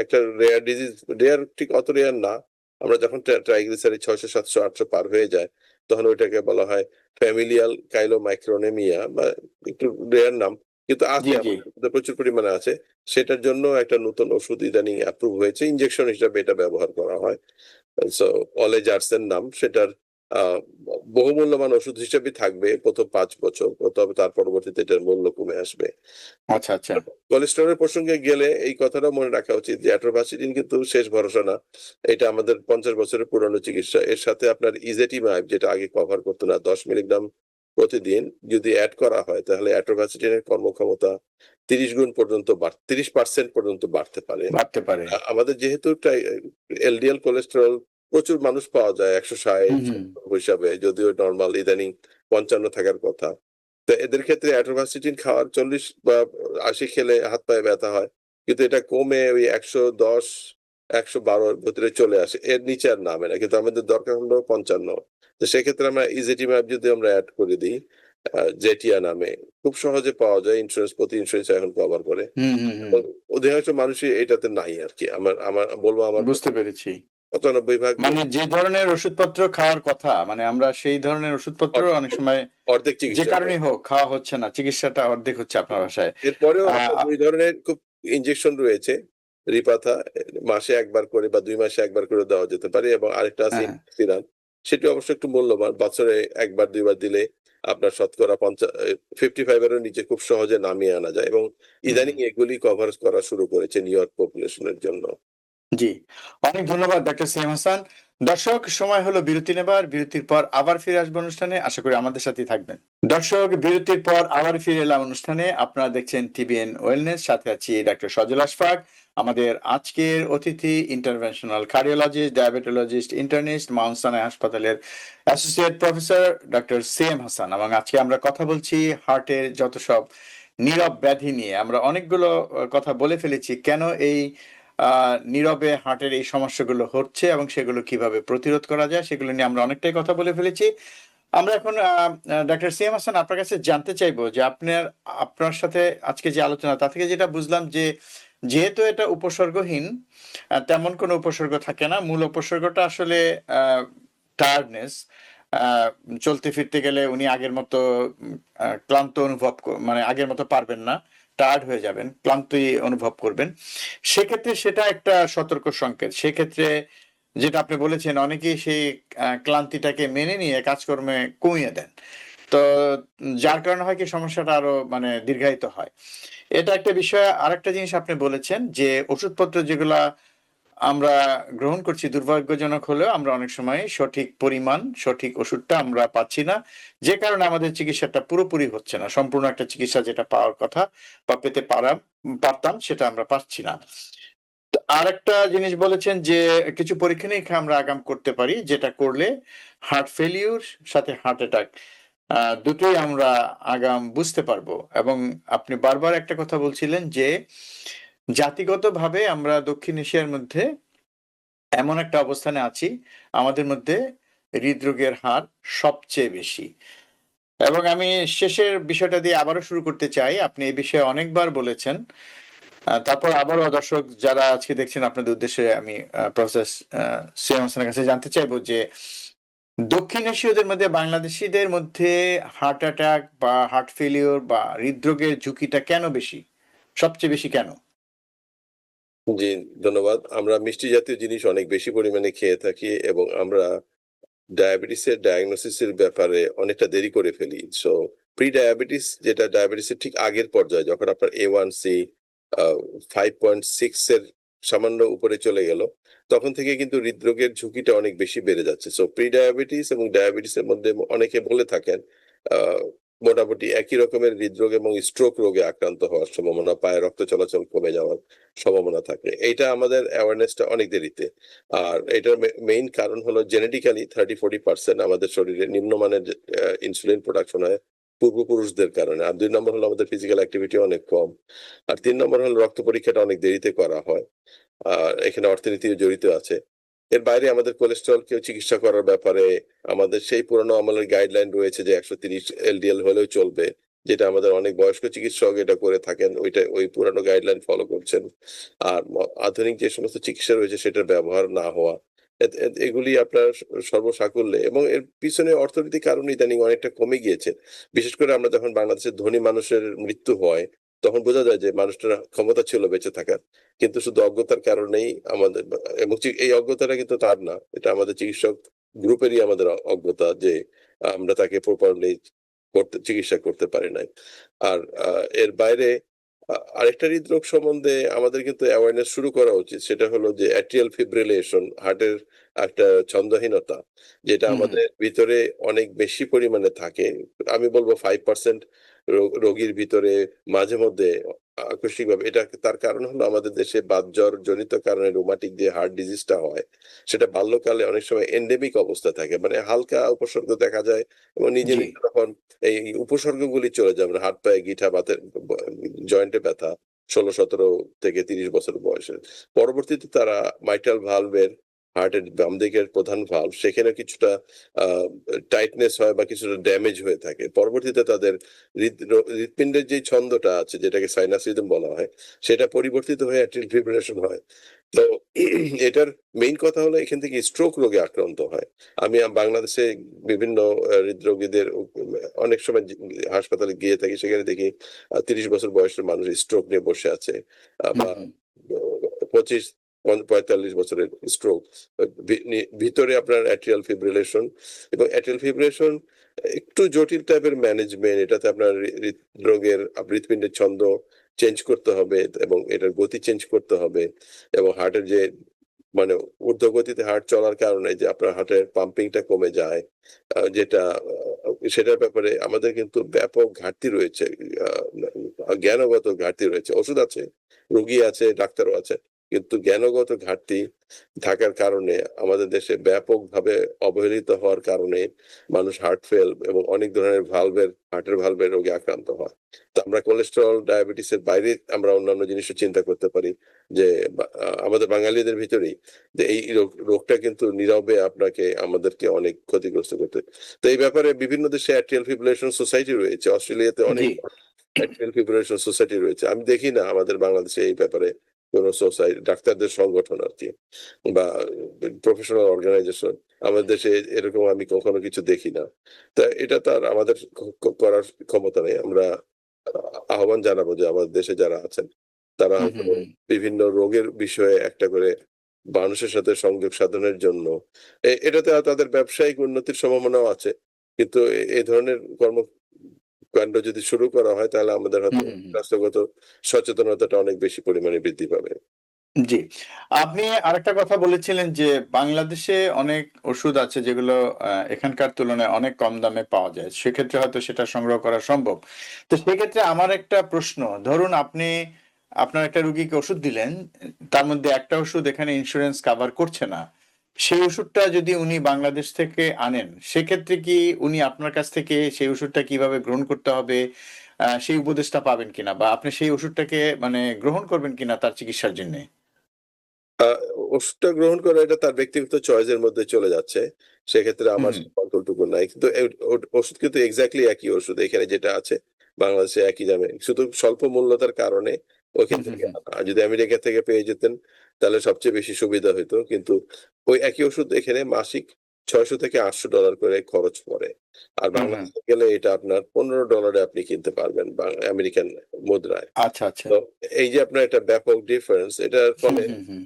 একটা রেয়ার ডিজিজ, রেয়ার ঠিক অত রেয়ার না। আমরা যখন ট্রাইগ্লিসারাইড ৬০০, ৭০০, ৮০০ পার হয়ে যায়, তখন ওইটাকে বলা হয় ফ্যামিলিয়াল কাইলোমাইক্রোনেমিয়া বা একটু রেয়ার নাম। কিন্তু আছে জি, জি। আমাদের মধ্যে প্রচুর পরিমাণে আছে। সেটার জন্য একটা নতুন ওষুধ ইদানিং অ্যাপ্রুভ হয়েছে। ইনজেকশন হিসেবে এটা ব্যবহার করা হয়। সো অলেজার্সের নাম। সেটার আহ বহুমূল্যবান ওষুধ হিসেবে থাকবে প্রথম 5 বছর, তবে তার পরবর্তীতে এটার মূল্য কমে আসবে। আচ্ছা আচ্ছা। কোলেস্টেরলের প্রসঙ্গে গেলে এই কথাটা মনে রাখা উচিত যে অ্যাট্রোভাস্টিডিন কিন্তু শেষ ভরসা না। এটা আমাদের 50 বছরের পুরনো চিকিৎসা। এর সাথে আপনার ইজেটিমাইব, যেটা আগে কভার করতো না, 10 মিলিগ্রাম প্রতিদিন যদি এড করা হয় তাহলে অ্যাট্রোভাস্টিডিনের কর্মক্ষমতা 30 গুণ পর্যন্ত 30% পর্যন্ত বাড়তে পারে। বাড়তে পারে। আমাদের যেহেতু এলডিএল কোলেস্টেরল প্রচুর মানুষ পাওয়া যায়, 160 হুম। হিসাবে, যদিও নরমাল ইদানিং 55 থাকার কথা। তো এদের ক্ষেত্রে অ্যাট্রোভাস্টিডিন খাওয়ার 40 বা 80 খেলে হাত পায়ে ব্যথা হয়, কিন্তু এটা কমে ওই 110 112 এর ভিতরে চলে আসে, এর নিচে আর নামে না। কিন্তু আমাদের দরকার হলো 55। তো সেক্ষেত্রে আমরা ইজেটিমাব যদি আমরা অ্যাড করে দিই, জেটিয়া নামে, খুব সহজে পাওয়া যায়, প্রতি ইন্স্যুরেন্স এখন কভার করে। হুম। অধিকাংশ মানুষই এটাতে নাই আর কি। আমার আমার বলবো আমার বুঝতে পেরেছি। 95 ভাগ মানে যে ধরনের ওষুধপত্র খাওয়ার কথা, মানে আমরা সেই ধরনের ওষুধপত্র অনেক সময় অর্ধেক যে চিকিৎসা কারণেই হোক খাওয়া হচ্ছে না, চিকিৎসাটা অর্ধেক হচ্ছে আপনার বাসায়। এরপরেও আপনার আহ, 2 ধরনের খুব ইনজেকশন রয়েছে। রিপাথা মাসে 1 বার করে বা 2 মাসে 1 বার করে দেওয়া যেতে পারে, এবং আরেকটা আছে হ্যাঁ। ইনফ্লুক্সিরান। সেটি অবশ্য একটু মূল্যবান। বছরে 1 বার 2 বার দিলে আপনার শতকরা 55 এরও নিচে খুব সহজে নামিয়ে আনা যায়, এবং ইদানিং এগুলি কভার করা শুরু করেছে নিউ ইয়র্ক পপুলেশনের জন্য। জি, অনেক ধন্যবাদ ডক্টর সিএম হাসান। দর্শক, সময় হলো বিরতি নেবার। বিরতির পর আবার ফিরে আসবো অনুষ্ঠানে, আশা করি আমাদের সাথেই থাকবেন। দর্শক, বিরতির পর আবার ফিরে এলাম অনুষ্ঠানে। আপনারা দেখছেন টিবিএন ওয়েলনেস, সাথে আছি ডক্টর সজল আশফাক। আমাদের আজকের অতিথি interventional cardiologist, diabetologist, internist, Mount Sinai হাসপাতালের associate professor doctor CM Hasan. এবং আজকে আমরা কথা বলছি হার্টের যত সব নীরব ব্যাধি নিয়ে। আমরা অনেকগুলো কথা বলে ফেলেছি, কেন এই নীরবে হার্টের এই সমস্যাগুলো হচ্ছে এবং সেগুলো কিভাবে প্রতিরোধ করা যায় সেগুলো নিয়ে আমরা অনেকটাই কথা বলে ফেলেছি। আমরা এখন ডক্টর সিএম হাসান, আপনার কাছে জানতে চাইবো যে আপনার সাথে আজকে যে আলোচনা, তা থেকে যেটা বুঝলাম যে যেহেতু এটা উপসর্গহীন, তেমন কোনো উপসর্গ থাকে না। মূল উপসর্গটা আসলে টায়ার্ডনেস। চলতে ফিরতে গেলে উনি আগের মতো ক্লান্ত অনুভব মানে আগের মতো পারবেন না, টায়ার্ড হয়ে যাবেন, ক্লান্তি অনুভব করবেন। সেক্ষেত্রে সেটা একটা সতর্ক সংকেত। সেক্ষেত্রে যেটা আপনি বলেছেন, অনেকেই সেই ক্লান্তিটাকে মেনে নিয়ে কাজকর্মে কমিয়ে দেন। তো যার কারণে হয় কি, সমস্যাটা আরো মানে দীর্ঘায়িত হয়। এটা একটা বিষয়। আরেকটা জিনিস আপনি বলেছেন যে ওষুধপত্র যেগুলা আমরা গ্রহণ করছি, দুর্ভাগ্যজনক হলেও আমরা অনেক সময় সঠিক পরিমাণ, সঠিক ওষুধটা আমরা পাচ্ছি না। যে কারণে আমাদের চিকিৎসাটা পুরোপুরি হচ্ছে না। সম্পূর্ণ একটা চিকিৎসা যেটা পাওয়ার কথা বা পেতে পারতাম, সেটা আমরা পাচ্ছি না। আরেকটা জিনিস বলেছেন যে কিছু পরীক্ষা নিরীক্ষা আমরা আগাম করতে পারি, যেটা করলে হার্ট ফেলিউর সাথে হার্ট অ্যাটাক দুটোই আমরা আগাম বুঝতে পারবো। এবং আপনি বারবার একটা কথা বলছিলেন যে জাতিগতভাবে আমরা দক্ষিণ এশিয়ার মধ্যে এমন একটা অবস্থানে আছি, আমাদের মধ্যে হৃদরোগের হার সবচেয়ে বেশি। এবং আমি শেষের বিষয়টা দিয়ে আবারও শুরু করতে চাই। আপনি এই বিষয়ে অনেকবার বলেছেন। তারপর আবারও দর্শক যারা আজকে দেখছেন, আপনাদের উদ্দেশ্যে আমি প্রফেসর সিয়াম হাসানের কাছে জানতে চাইবো যে দক্ষিণ এশীয়দের মধ্যে, বাংলাদেশীদের মধ্যে হার্ট অ্যাটাক বা হার্ট ফেলিওর বা হৃদরোগের ঝুঁকিটা কেন বেশি, সবচেয়ে বেশি কেন? জি, ধন্যবাদ। আমরা মিষ্টি জাতীয় জিনিস অনেক বেশি পরিমাণে খেয়ে থাকি, এবং আমরা ডায়াবেটিসের ডায়াগনোসিসের ব্যাপারে অনেকটা দেরি করে ফেলি। সো প্রি ডায়াবেটিস, যেটা ডায়াবেটিসের ঠিক আগের পর্যায়ে, যখন আপনার A1C 5.6 এর সামান্য উপরে চলে গেল, তখন থেকে কিন্তু হৃদরোগের ঝুঁকিটা অনেক বেশি বেড়ে যাচ্ছে। সো প্রি ডায়াবেটিস এবং ডায়াবেটিসের মধ্যে অনেকে বলে থাকেন মোটামুটি একই রকমের হৃদরোগ এবং স্ট্রোক রোগে আক্রান্ত হওয়ার সম্ভাবনা, পায়ে রক্ত চলাচল কমে যাওয়ার সম্ভাবনা থাকে। এইটা আমাদের অ্যাওয়ারনেসটা অনেক দেরিতে। আর এটার মেইন কারণ হলো জেনেটিক্যালি 30-40% আমাদের শরীরে নিম্নমানের ইনসুলিন প্রোডাকশন হয় পূর্বপুরুষদের কারণে। আর 2 নম্বর হলো আমাদের ফিজিক্যাল অ্যাক্টিভিটি অনেক কম। আর 3 নম্বর হলো রক্ত পরীক্ষাটা অনেক দেরিতে করা হয়। আর এখানে অর্থনীতিও জড়িত আছে। এর বাইরে আমাদের কোলেস্টেরলকে চিকিৎসা করার ব্যাপারে আমাদের সেই পুরনো আমলের গাইডলাইন রয়েছে যে 130 এলডিএল হলেও চলবে, যেটা আমাদের অনেক বয়স্ক চিকিৎসক এটা করে থাকেন, ওই পুরানো গাইডলাইন ফলো করছেন। আর আধুনিক যে সমস্ত চিকিৎসা রয়েছে সেটার ব্যবহার না হওয়া, এগুলি আপনার সর্বসাকুল্যে, এবং এর পিছনে অর্থনৈতিক কারণ ইদানিং অনেকটা কমে গিয়েছে। বিশেষ করে আমরা যখন বাংলাদেশের ধনী মানুষের মৃত্যু হয়, তখন বোঝা যায় যে মানুষটার ক্ষমতা ছিল বেঁচে থাকার, কিন্তু শুধু অজ্ঞতার কারণেই আমাদের, এবং এই অজ্ঞতাটা কিন্তু তার না, এটা আমাদের চিকিৎসক গ্রুপেরই আমাদের অজ্ঞতা যে আমরা তাকে প্রপারলি চিকিৎসা করতে পারি নাই। আর এর বাইরে আরেকটা হৃদরোগ সম্বন্ধে আমাদের কিন্তু অ্যাওয়ারনেস শুরু করা উচিত। সেটা হলো যে অ্যাট্রিয়াল ফিব্রিলেশন, হার্টের একটা ছন্দহীনতা, যেটা হুম, হুম। আমাদের ভিতরে অনেক বেশি পরিমাণে থাকে। আমি বলবো 5% রোগীর ভিতরে মাঝে মধ্যে আকস্মিকভাবে এটা, তার কারণ হলো আমাদের দেশে বাতজ্বর জনিত কারণে রুমাটিক যে হার্ট ডিজিজটা হয়, সেটা বাল্যকালে অনেক সময় এন্ডেমিক অবস্থা থাকে। মানে হালকা উপসর্গ দেখা যায় এবং নিজে, জি। নিজে তখন এই উপসর্গগুলি চলে যায়। মানে হাত পায়ে গিঠা, বাতের জয়েন্টে ব্যথা ১৬-১৭ থেকে ৩০ বছর বয়সে। পরবর্তীতে তারা মাইট্রাল ভালভের, হার্টের বাম দিকের প্রধান ভালভ সেখানে কিছুটা আ টাইটনেস হয় বা কিছুটা ড্যামেজ হয়ে থাকে। পরবর্তীতে তাদের হৃৎপিণ্ডের যে ছন্দটা আছে, যেটাকে সাইনাস রিদম বলা হয়, সেটা পরিবর্তিত হয়ে অ্যাট্রিয়াল ফিব্রিলেশন হয়। তো এটার মেইন কথা হলো এখান থেকে স্ট্রোক রোগে আক্রান্ত হয়। আমি বাংলাদেশে বিভিন্ন হৃদরোগীদের অনেক সময় হাসপাতালে গিয়ে থাকি। সেখানে দেখি ৩০ বছর বয়সের মানুষ স্ট্রোক নিয়ে বসে আছে। হুম, বা হুম। ২৫ ৪৫ বছরের স্ট্রোক। ভিতরে আপনার অ্যাট্রিয়াল ফিব্রিলেশন, এবং অ্যাট্রিয়াল ফিব্রিলেশন একটু জটিল টাইপের ম্যানেজমেন্ট। এটাতে আপনার হৃদরোগের হৃৎপিণ্ডের ছন্দ চেঞ্জ করতে হবে এবং এটার গতি চেঞ্জ করতে হবে, এবং হার্টের যে মানে ঊর্ধ্বগতিতে হার্ট চলার কারণে যে আপনার হার্টের পাম্পিংটা কমে যায়, যেটা সেটার ব্যাপারে আমাদের কিন্তু ব্যাপক ঘাটতি রয়েছে। জ্ঞানগত ঘাটতি রয়েছে। ওষুধ আছে, রোগী আছে, ডাক্তারও আছে। কিন্তু জ্ঞানগত ঘাটতি থাকার কারণে আমাদের দেশে ব্যাপকভাবে অবহেলিত হওয়ার কারণে মানুষ হার্ট ফেল এবং অনেক ধরনের হার্টের ভালভের রোগে আক্রান্ত হয়। তো আমরা কোলেস্টেরল, ডায়াবেটিসের বাইরে আমরা অন্যান্য জিনিসও চিন্তা করতে পারি যে আমাদের বাঙালিদের ভিতরেই যে এই রোগটা কিন্তু নীরবে আমাদেরকে অনেক ক্ষতিগ্রস্ত করতে। তো এই ব্যাপারে বিভিন্ন দেশে অ্যাট্রিয়াল ফিব্রিলেশন সোসাইটি রয়েছে। অস্ট্রেলিয়াতে অনেক জি। অ্যাট্রিয়াল ফিব্রিলেশন সোসাইটি রয়েছে। আমি দেখি না আমাদের বাংলাদেশে এই ব্যাপারে কোন ডাক্তারদের সংগঠন আরকি বা প্রফেশনাল অর্গানাইজেশন। আমাদের দেশে এরকম আমি কখনো কিছু দেখি না। তা এটা তো আর আমাদের করার ক্ষমতা নেই। আমরা আহ্বান জানাবো যে আমাদের দেশে যারা আছেন তারা হুম, হয়তো হুম, হুম। বিভিন্ন রোগের বিষয়ে একটা করে মানুষের সাথে সংযোগ সাধনের জন্য এটাতে তাদের ব্যবসায়িক উন্নতির সম্ভাবনাও আছে। কিন্তু এই ধরনের কর্মকাণ্ড যদি শুরু করা হয় তাহলে আমাদের হুম, হয়তো হুম, হুম। স্বাস্থ্যগত সচেতনতাটা অনেক বেশি পরিমাণে বৃদ্ধি পাবে। জি। আপনি আরেকটা কথা বলেছিলেন যে, বাংলাদেশে অনেক ওষুধ আছে যেগুলো এখানকার তুলনায় অনেক কম দামে পাওয়া যায়। সেক্ষেত্রে হয়তো সেটা সংগ্রহ করা সম্ভব। তো সেক্ষেত্রে আমার একটা প্রশ্ন, ধরুন আপনি আপনার একটা রুগীকে ওষুধ দিলেন, তার মধ্যে একটা ওষুধ এখানে ইন্সুরেন্স কাভার করছে না। সেই ওষুধটা যদি উনি বাংলাদেশ থেকে আনেন, সেক্ষেত্রে কি উনি আপনার কাছ থেকে সেই ওষুধটা কিভাবে গ্রহণ করতে হবে, সেই উপদেশটা পাবেন কিনা? বা আপনি সেই ওষুধটাকে মানে গ্রহণ করবেন কিনা তার চিকিৎসার জন্যে? আ ওষুধটা গ্রহণ করা এটা তার ব্যক্তিগত চয়েস এর মধ্যে চলে যাচ্ছে। সেক্ষেত্রে হুম, আমার হুম। সেই কন্ট্রোল টুকু নাই। কিন্তু ওষুধ কিন্তু এক্সাক্টলি একই ওষুধ এখানে যেটা আছে বাংলাদেশে একই দামে। শুধু স্বল্প মূল্যতার কারণে ওইখান হুম, হুম, থেকে হুম। আনা। আর যদি আমেরিকা থেকে পেয়ে যেতেন তাহলে সবচেয়ে বেশি সুবিধা হইতো। কিন্তু ওই একই ওষুধ এখানে মাসিক $৬০০ থেকে $৮০০ করে খরচ পড়ে। আর হুম, হুম। বাংলাদেশে গেলে এটা আপনার $15 এ আপনি কিনতে পারবেন আমেরিকান মুদ্রায়। আচ্ছা, আচ্ছা। তো এই যে আপনার একটা ব্যাপক ডিফারেন্স, এটার হুম, ফলে হুম, হুম।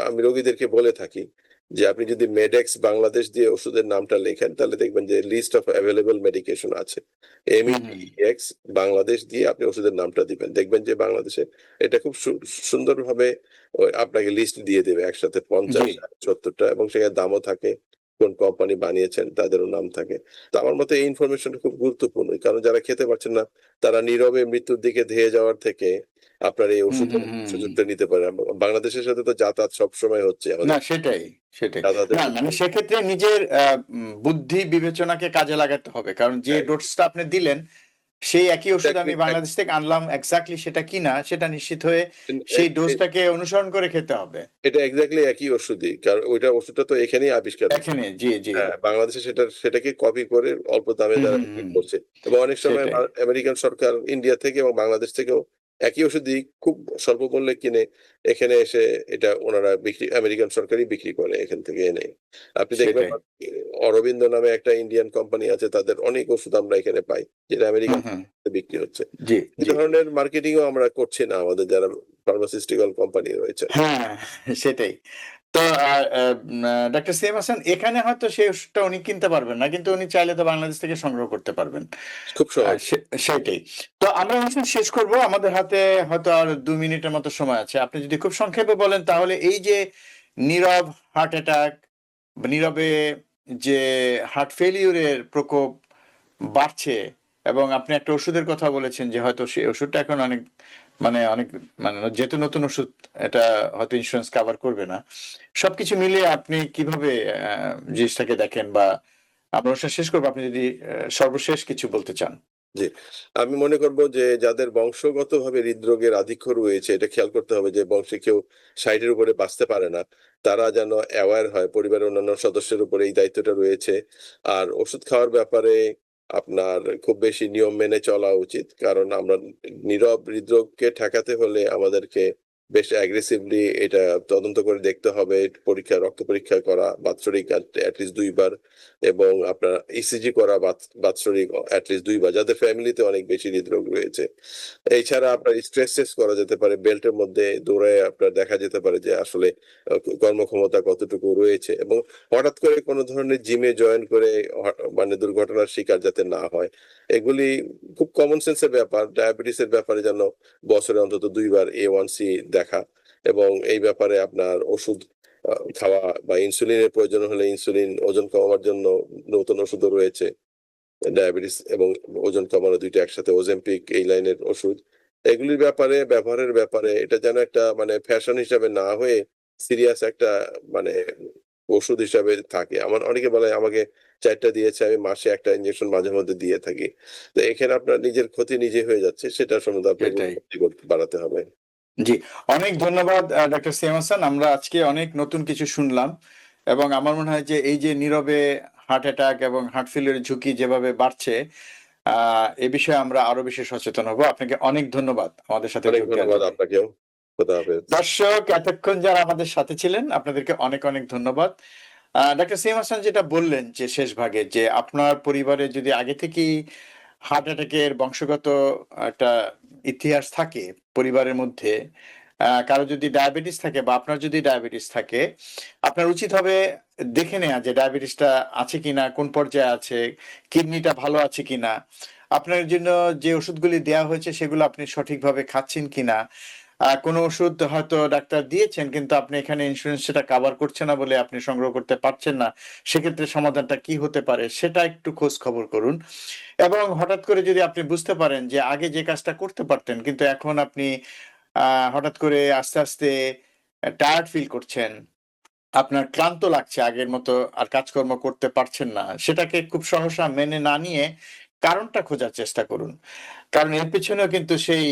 আমি রোগীদেরকে বলে থাকি যে আপনি যদি মেডেক্স বাংলাদেশ দিয়ে ওষুধের নামটা লেখেন তাহলে দেখবেন যে লিস্ট অফ এভেইলেবল মেডিকেশন আছে। হুম, হুম। MEDEX বাংলাদেশ দিয়ে আপনি ওষুধের নামটা দিবেন। দেখবেন যে বাংলাদেশে এটা খুব সুন্দরভাবে আপনাকে লিস্ট দিয়ে দেবে একসাথে জি। ৫০, ৬০, ৭০ টা, এবং সেখানে দামও থাকে। কোন কোম্পানি বানিয়েছেন তাদেরও নাম থাকে। তো আমার মতে এই ইনফরমেশনটা খুব গুরুত্বপূর্ণ। কারণ যারা খেতে পারছেন না তারা নীরবে মৃত্যুর দিকে ধেয়ে যাওয়ার থেকে আপনার এই হুম, হুম, ওষুধের হুম। সুযোগটা নিতে পারেন। বাংলাদেশের সাথে তো যাতায়াত সবসময় হচ্ছে না আমাদের সেটাই, সেটাই। যাতায়াতের না মানে ক্ষেত্রে। সেক্ষেত্রে নিজের বুদ্ধি বিবেচনাকে কাজে লাগাতে হবে। কারণ যে হ্যাঁ, ডোজটা আপনি দিলেন, সেই একই ওষুধ এক্সাক্টলি আমি বাংলাদেশ থেকে আনলাম এক্সাক্টলি সেটা কিনা সেটা নিশ্চিত হয়ে সেই ডোজটাকে অনুসরণ করে খেতে হবে। এটা এক্সাক্টলি একই ওষুধই। কারণ ওষুধটা তো এখানেই আবিষ্কার হচ্ছে। এখানে জি, জি। হ্যাঁ, বাংলাদেশে সেটাকে কপি করে অল্প দামে হুম, তারা হুম, বিক্রি হুম। করছে। এবং অনেক সময় সেটাই। আমেরিকান সরকার ইন্ডিয়া থেকে এবং বাংলাদেশ থেকেও একই ওষুধই খুব স্বল্প মূল্যে কিনে এখানে এসে এটা ওনারা আমেরিকান সরকারই বিক্রি করে এখান থেকে এনে। আপনি দেখবেন সেটাই। অরবিন্দ নামে একটা ইন্ডিয়ান কোম্পানি আছে, তাদের অনেক ওষুধ আমরা এখানে পাই যেটা হুম, আমেরিকান হুম। বিক্রি হচ্ছে। জি, এই জি। ধরনের মার্কেটিং ও আমরা করছি না আমাদের যারা ফার্মাসিউটিক্যাল কোম্পানি রয়েছে। হ্যাঁ, সেটাই। তো ডাক্তার সিএম হাসান, এখানে হয়তো সেই ওষুধটা উনি কিনতে পারবেন না, কিন্তু উনি চাইলে তো বাংলাদেশ থেকে সংগ্রহ করতে পারবেন। খুব সহজ। সেটাই। তো আমরা অনুষ্ঠান শেষ করব, আমাদের হাতে হয়তো আর 2 মিনিটের মতো সময় আছে। আপনি যদি খুব সংক্ষেপে বলেন, তাহলে এই যে নীরব হার্ট অ্যাটাক, নীরবে যে হার্ট ফেলিউরের প্রকোপ বাড়ছে, এবং আপনি একটা ওষুধের কথা বলেছেন যে হয়তো সেই ওষুধটা এখন অনেক অনেক যেহেতু নতুন ওষুধ, এটা হয়তো ইন্স্যুরেন্স কভার করবে না। সবকিছু মিলিয়ে আপনি কিভাবে জিনিসটাকে দেখেন, বা আমরা অনুষ্ঠান শেষ করবো, আপনি যদি সর্বশেষ কিছু বলতে চান। জি, আমি মনে করব যে যাদের বংশগতভাবে হৃদরোগের আধিক্য রয়েছে, এটা খেয়াল করতে হবে যে বংশে কেউ ৬০ এর উপরে বাঁচতে পারে না। তারা যেন অ্যাওয়ার হয়, পরিবারের অন্যান্য সদস্যের উপরে এই দায়িত্বটা রয়েছে। আর ওষুধ খাওয়ার ব্যাপারে আপনার খুব বেশি নিয়ম মেনে চলা উচিত। কারণ আমরা নীরব হৃদরোগকে ঠেকাতে হলে আমাদেরকে বেশ অ্যাগ্রেসিভলি এটা তদন্ত করে দেখতে হবে। রক্ত পরীক্ষা করা বাৎসরিক এট লিস্ট ২ বার, এবং আপনার ইসিজি করা বাৎসরিক এট লিস্ট ২ বার, যাদের ফ্যামিলিতে অনেক বেশি হৃদরোগ রয়েছে। এছাড়া আপনার স্ট্রেস টেস্ট করা যেতে পারে। বেল্টের মধ্যে দৌড়ায়ে আপনার দেখা যেতে পারে যে আসলে কর্মক্ষমতা কতটুকু রয়েছে, এবং হঠাৎ করে কোনো ধরনের জিমে জয়েন করে মানে দুর্ঘটনার শিকার যাতে না হয়। এগুলি খুব কমন সেন্স এর ব্যাপার। ডায়াবেটিসের ব্যাপারে যেন বছরে অন্তত ২ বার A1C দেখা, এবং এই ব্যাপারে আপনার ওষুধ খাওয়া বা ইনসুলিনের প্রয়োজন হলে ইনসুলিন, ওজন কমাবার জন্য নতুন ওষুধও রয়েছে। ডায়াবেটিস এবং ওজন কমানো ২ টা একসাথে, ওজেম্পিক এই লাইনের ওষুধ। এগুলির ব্যাপারে, ব্যবহারের ব্যাপারে এটা যেন একটা মানে ফ্যাশন হিসাবে না হয়ে সিরিয়াস একটা মানে ওষুধ হিসাবে থাকে। আমার অনেকে বলে আমাকে ৪ টা দিয়েছে, আমি মাসে ১ টা ইনজেকশন মাঝে মধ্যে দিয়ে থাকি। তো এখানে আপনার নিজের ক্ষতি নিজে হয়ে যাচ্ছে। সেটা সম্বন্ধে আপনাকে সেটাই। বাড়াতে হবে। জি, অনেক ধন্যবাদ ডাক্তার সিএম হাসান। আমরা আজকে অনেক নতুন কিছু শুনলাম, এবং আমার মনে হয় যে এই যে নীরবে হার্ট অ্যাটাক এবং হার্ট ফেলিউরের ঝুঁকি যেভাবে বাড়ছে, এ বিষয়ে আমরা আরো বেশি সচেতন হব। আপনাকে অনেক ধন্যবাদ আমাদের সাথে অনেক যোগ দেওয়ার ধন্যবাদ জন্য। আপনাকেও। খোদা হাফেজ। দর্শক, এতক্ষণ যারা আমাদের সাথে ছিলেন, আপনাদেরকে অনেক অনেক ধন্যবাদ। ডাক্তার সিএম হাসান যেটা বললেন যে শেষ ভাগে, যে আপনার পরিবারে যদি আগে থেকেই হার্ট অ্যাটাকের বংশগত একটা ইতিহাস থাকে পরিবারের মধ্যে, কারো যদি ডায়াবেটিস থাকে বা আপনার যদি ডায়াবেটিস থাকে, আপনার উচিত হবে দেখে নেয়া যে ডায়াবেটিসটা আছে কিনা, কোন পর্যায়ে আছে, কিডনিটা ভালো আছে কিনা, আপনার জন্য যে ওষুধগুলি দেয়া হয়েছে সেগুলো আপনি সঠিকভাবে খাচ্ছেন কিনা। কোনো ওষুধ হয়তো ডাক্তার দিয়েছেন, কিন্তু আপনি এখানে ইন্স্যুরেন্স সেটা কভার করছে না বলে আপনি সংগ্রহ করতে পারছেন না। সেক্ষেত্রে সমাধানটা কি হতে পারে সেটা একটু খোঁজ খবর করুন। এবং হঠাৎ করে যদি আপনি বুঝতে পারেন যে আগে যে কাজটা করতে পারতেন, কিন্তু এখন আপনি হঠাৎ করে আস্তে, আস্তে টায়ার্ড ফিল করছেন, আপনার ক্লান্ত লাগছে, আগের মতো আর কাজকর্ম করতে পারছেন না, সেটাকে খুব সহসা মেনে না নিয়ে কারণটা খোঁজার চেষ্টা করুন। কারণ এর পেছনেও কিন্তু সেই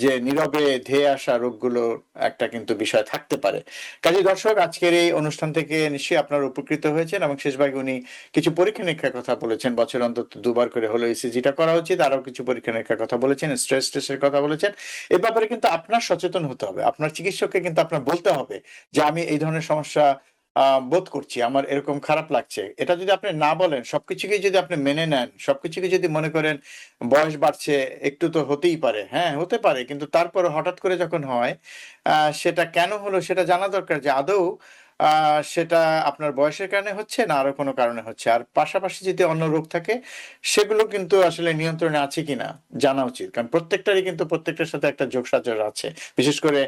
যে নীরবে ধেয়ে আসা রোগগুলোর একটা কিন্তু বিষয় থাকতে পারে। কাজেই দর্শক, আজকের এই অনুষ্ঠান থেকে নিশ্চয়ই আপনারা উপকৃত হয়েছেন, এবং শেষ ভাগে উনি কিছু পরীক্ষা-নিরীক্ষার কথা বলেছেন। বছরে অন্তত ২ বার করে হলেও ইসিজিটা করা উচিত। আরো কিছু পরীক্ষা-নিরীক্ষার কথা বলেছেন, স্ট্রেস টেস্টের কথা বলেছেন। এ ব্যাপারে কিন্তু আপনার সচেতন হতে হবে। আপনার চিকিৎসককে কিন্তু আপনার বলতে হবে যে, "আমি এই ধরনের সমস্যা বোধ করছি, আমার এরকম খারাপ লাগছে।" এটা যদি আপনি না বলেন, সবকিছুকেই যদি আপনি মেনে নেন, সবকিছুকে যদি মনে করেন বয়স বাড়ছে, একটু তো হতেই পারে। হ্যাঁ, হতে পারে। কিন্তু তারপরে হঠাৎ করে যখন হয়, আ সেটা কেন হলো সেটা জানা দরকার, যে আদৌ আ সেটা আপনার বয়সের কারণে হচ্ছে না আরো কোনো কারণে হচ্ছে। আর পাশাপাশি যদি অন্য রোগ থাকে, সেগুলো কিন্তু আসলে নিয়ন্ত্রণে আছে কিনা জানা উচিত। কারণ প্রত্যেকটারই কিন্তু প্রত্যেকটার সাথে একটা যোগসাজশ আছে। বিশেষ করে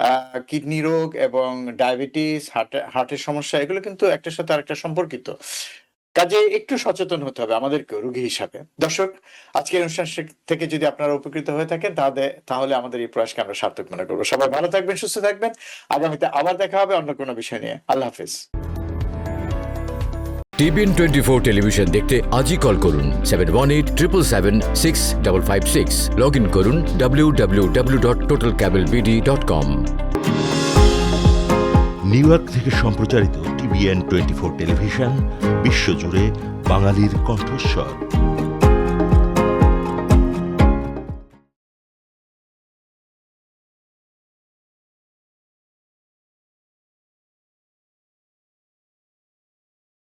আ কিডনি রোগ এবং ডায়াবেটিস, হার্টের সমস্যা, এগুলো কিন্তু একটার সাথে আরেকটা সম্পর্কিত। কাজেই একটু সচেতন হতে হবে আমাদেরকেও রোগী হিসাবে। দর্শক, আজকের অনুষ্ঠান থেকে যদি আপনারা উপকৃত হয়ে থাকেন, তাহলে আমাদের এই প্রয়াসকে আমরা সার্থক মনে করব। সবাই ভালো থাকবেন, সুস্থ থাকবেন। আগামীতে আবার দেখা হবে অন্য কোনো বিষয় নিয়ে। আল্লাহ হাফেজ। টিবিএন 24 টেলিভিশন দেখতে আজই কল করুন 7187776556। লগ ইন করুন www.totalcablebd.com। নিউ ইয়র্ক থেকে সম্প্রচারিত টিবিএন 24 টেলিভিশন বিশ্বজুড়ে বাঙালির কণ্ঠস্বর।